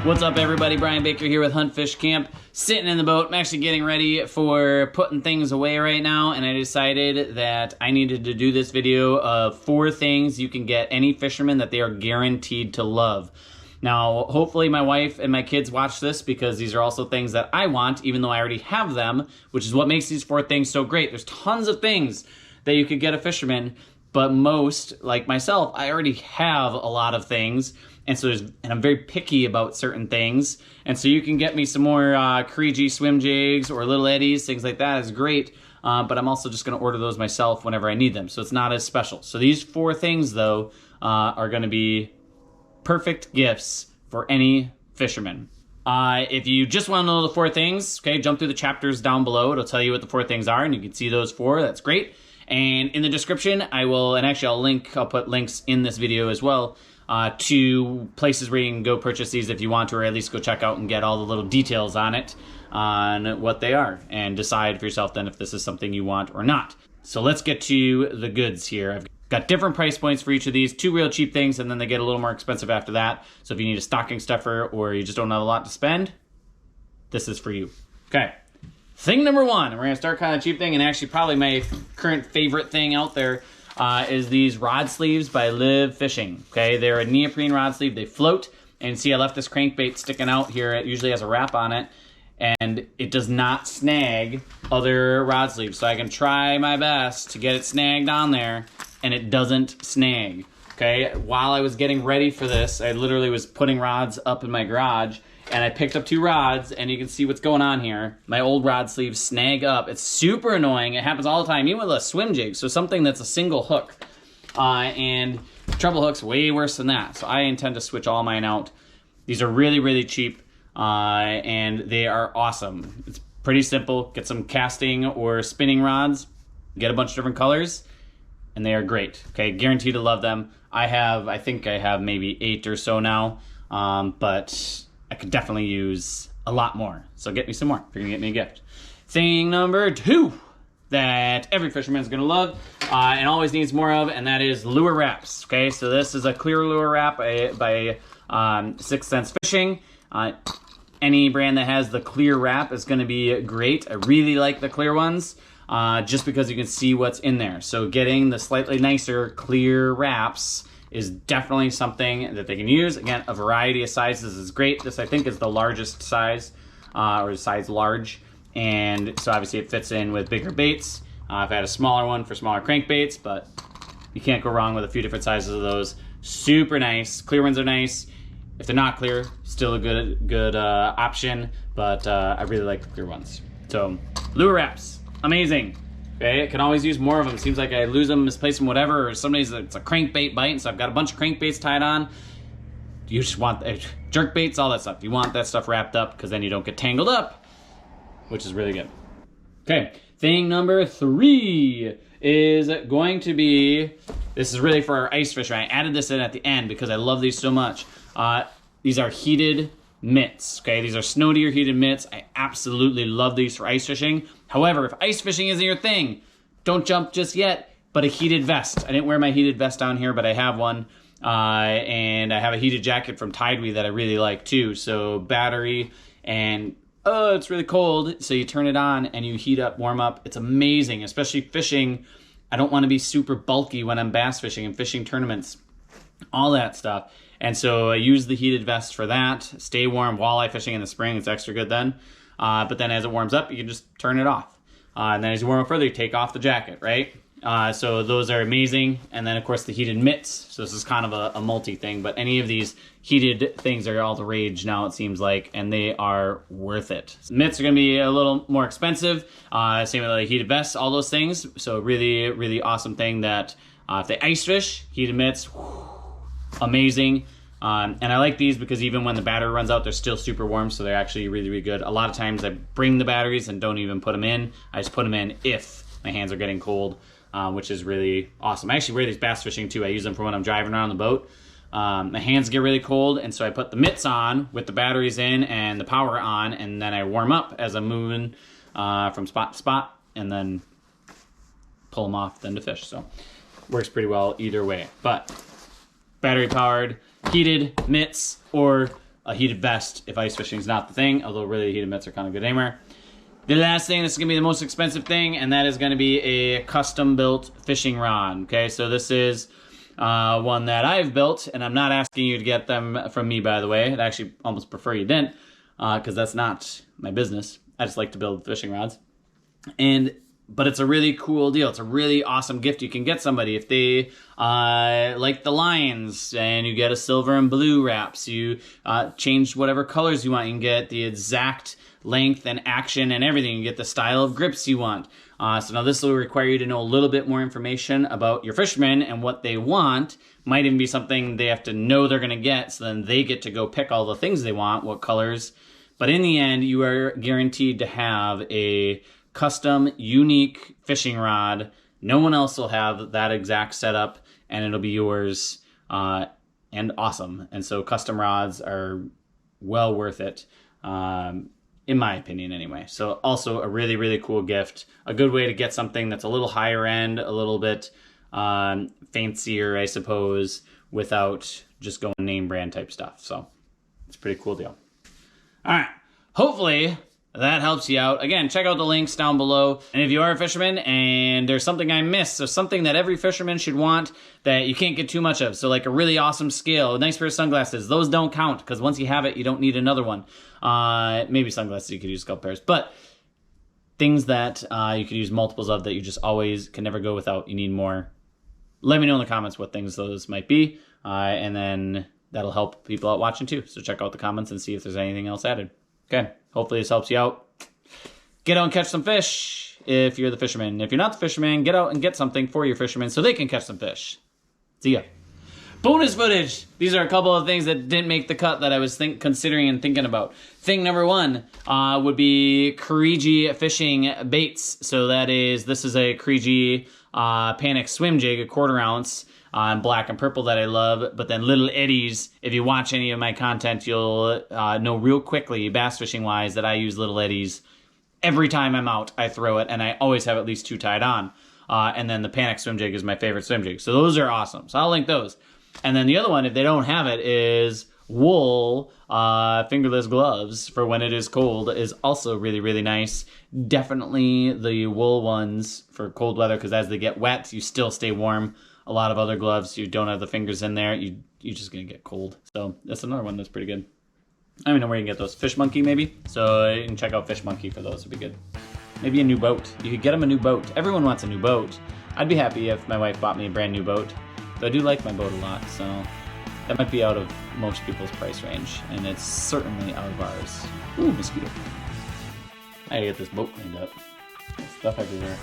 What's up everybody, Brian Baker here with Hunt Fish Camp. Sitting in the boat, I'm actually getting ready for putting things away right now, and I decided that I needed to do this video of 4 things you can get any fisherman that they are guaranteed to love. Now, hopefully my wife and my kids watch this because these are also things that I want, even though I already have them, which is what makes these 4 things so great. There's tons of things that you could get a fisherman, but most, like myself, I already have a lot of things. And so I'm very picky about certain things. And so you can get me some more Creegee swim jigs or little eddies, things like that is great. But I'm also just gonna order those myself whenever I need them. So it's not as special. So these 4 things though are gonna be perfect gifts for any fisherman. If you just wanna know the 4 things, okay, jump through the chapters down below. It'll tell you what the 4 things are and you can see those 4, that's great. And in the description, I'll put links in this video as well to places where you can go purchase these if you want to, or at least go check out and get all the little details on it, on what they are, and decide for yourself then if this is something you want or not. So let's get to the goods here. I've got different price points for each of these, 2 real cheap things, and then they get a little more expensive after that. So if you need a stocking stuffer or you just don't have a lot to spend, this is for you. Okay, thing number 1, and we're gonna start kind of cheap thing, and actually probably my current favorite thing out there is these rod sleeves by LIV Fishing. Okay, they're a neoprene rod sleeve. They float, and see I left this crankbait sticking out here. It usually has a wrap on it, and it does not snag other rod sleeves. So I can try my best to get it snagged on there, and it doesn't snag. Okay, while I was getting ready for this, I literally was putting rods up in my garage, and I picked up 2 rods, and you can see what's going on here. My old rod sleeves snag up. It's super annoying. It happens all the time, even with a swim jig, so something that's a single hook. And treble hook's way worse than that, so I intend to switch all mine out. These are really, really cheap, and they are awesome. It's pretty simple. Get some casting or spinning rods, get a bunch of different colors, and they are great. Okay, guaranteed to love them. I think I have maybe 8 or so now, but I could definitely use a lot more. So get me some more if you're gonna get me a gift. Thing number 2 that every fisherman is gonna love and always needs more of, and that is lure wraps. Okay, so this is a clear lure wrap by 6th Sense Fishing. Any brand that has the clear wrap is gonna be great. I really like the clear ones just because you can see what's in there. So getting the slightly nicer clear wraps is definitely something that they can use. Again, a variety of sizes is great. This I think is the largest size, or size large, and so obviously it fits in with bigger baits. I've had a smaller one for smaller crankbaits, but you can't go wrong with a few different sizes of those. Super nice. Clear ones are nice. If they're not clear, still a good option, but I really like the clear ones. So lure wraps, amazing. Okay, I can always use more of them. Seems like I lose them, misplace them, whatever, or some days it's a crankbait bite, so I've got a bunch of crankbaits tied on. You just want jerk baits, all that stuff. You want that stuff wrapped up because then you don't get tangled up, which is really good. Okay, thing number 3 is going to be, this is really for our ice fishing. I added this in at the end because I love these so much. These are heated mitts. Okay, these are snowdeer heated mitts. I absolutely love these for ice fishing. However, if ice fishing isn't your thing, don't jump just yet, but a heated vest. I didn't wear my heated vest down here, but I have one. And I have a heated jacket from Tidewee that I really like too. So battery, and oh, it's really cold. So you turn it on and you heat up, warm up. It's amazing, especially fishing. I don't want to be super bulky when I'm bass fishing and fishing tournaments, all that stuff. And so I use the heated vest for that. Stay warm. Walleye fishing in the spring, it's extra good then. But then as it warms up, you can just turn it off. And then as you warm up further, you take off the jacket, right? So those are amazing. And then of course the heated mitts. So this is kind of a multi thing, but any of these heated things are all the rage now, it seems like, and they are worth it. Mitts are gonna be a little more expensive. Same with the heated vests, all those things. So really, really awesome thing that if they ice fish, heated mitts, whew, amazing. And I like these because even when the battery runs out, they're still super warm, so they're actually really, really good. A lot of times I bring the batteries and don't even put them in. I just put them in if my hands are getting cold, which is really awesome. I actually wear these bass fishing too. I use them for when I'm driving around the boat. My hands get really cold, and so I put the mitts on with the batteries in and the power on, and then I warm up as I'm moving from spot to spot, and then pull them off then to fish. So works pretty well either way. But battery powered, heated mitts, or a heated vest if ice fishing is not the thing, although really heated mitts are kind of good anywhere. The last thing that's going to be the most expensive thing, and that is going to be a custom-built fishing rod. Okay, so this is one that I've built, and I'm not asking you to get them from me, by the way. I'd actually almost prefer you didn't, because that's not my business. I just like to build fishing rods. But it's a really cool deal. It's a really awesome gift you can get somebody. If they like the Lions and you get a silver and blue wraps, you change whatever colors you want. You can get the exact length and action and everything. You get the style of grips you want. So now this will require you to know a little bit more information about your fishermen and what they want. Might even be something they have to know they're going to get, so then they get to go pick all the things they want, what colors. But in the end, you are guaranteed to have a custom, unique fishing rod. No one else will have that exact setup, and it'll be yours, and awesome. And so custom rods are well worth it, in my opinion anyway. So also a really, really cool gift. A good way to get something that's a little higher end, a little bit fancier, I suppose, without just going name brand type stuff. So it's a pretty cool deal. All right, hopefully that helps you out. Again, check out the links down below. And if you are a fisherman and there's something I missed, so something that every fisherman should want that you can't get too much of, so like a really awesome scale, a nice pair of sunglasses, those don't count, because once you have it, you don't need another one. Maybe sunglasses, you could use a couple pairs, but things that you could use multiples of that you just always can never go without, you need more. Let me know in the comments what things those might be, and then that'll help people out watching too. So check out the comments and see if there's anything else added. Okay, hopefully this helps you out. Get out and catch some fish if you're the fisherman. If you're not the fisherman, get out and get something for your fishermen so they can catch some fish. See ya. Bonus footage. These are a couple of things that didn't make the cut that I was considering and thinking about. Thing number one would be Kirigi fishing baits. So this is a Kirigi Panic swim jig, a 1/4 ounce. Black and purple that I love, but then little eddies. If you watch any of my content, you'll know real quickly, bass fishing wise, that I use little eddies. Every time I'm out, I throw it, and I always have at least 2 tied on. And then the Panic swim jig is my favorite swim jig. So those are awesome. So I'll link those. And then the other one, if they don't have it, is wool fingerless gloves for when it is cold, is also really, really nice. Definitely the wool ones for cold weather, because as they get wet, you still stay warm. A lot of other gloves, you don't have the fingers in there, you're just gonna get cold. So that's another one that's pretty good. I don't even know where you can get those. Fish Monkey, maybe? So you can check out Fish Monkey for those, would be good. Maybe a new boat. You could get them a new boat. Everyone wants a new boat. I'd be happy if my wife bought me a brand new boat. But I do like my boat a lot, so that might be out of most people's price range, and it's certainly out of ours. Ooh, mosquito. I gotta get this boat cleaned up. There's stuff everywhere.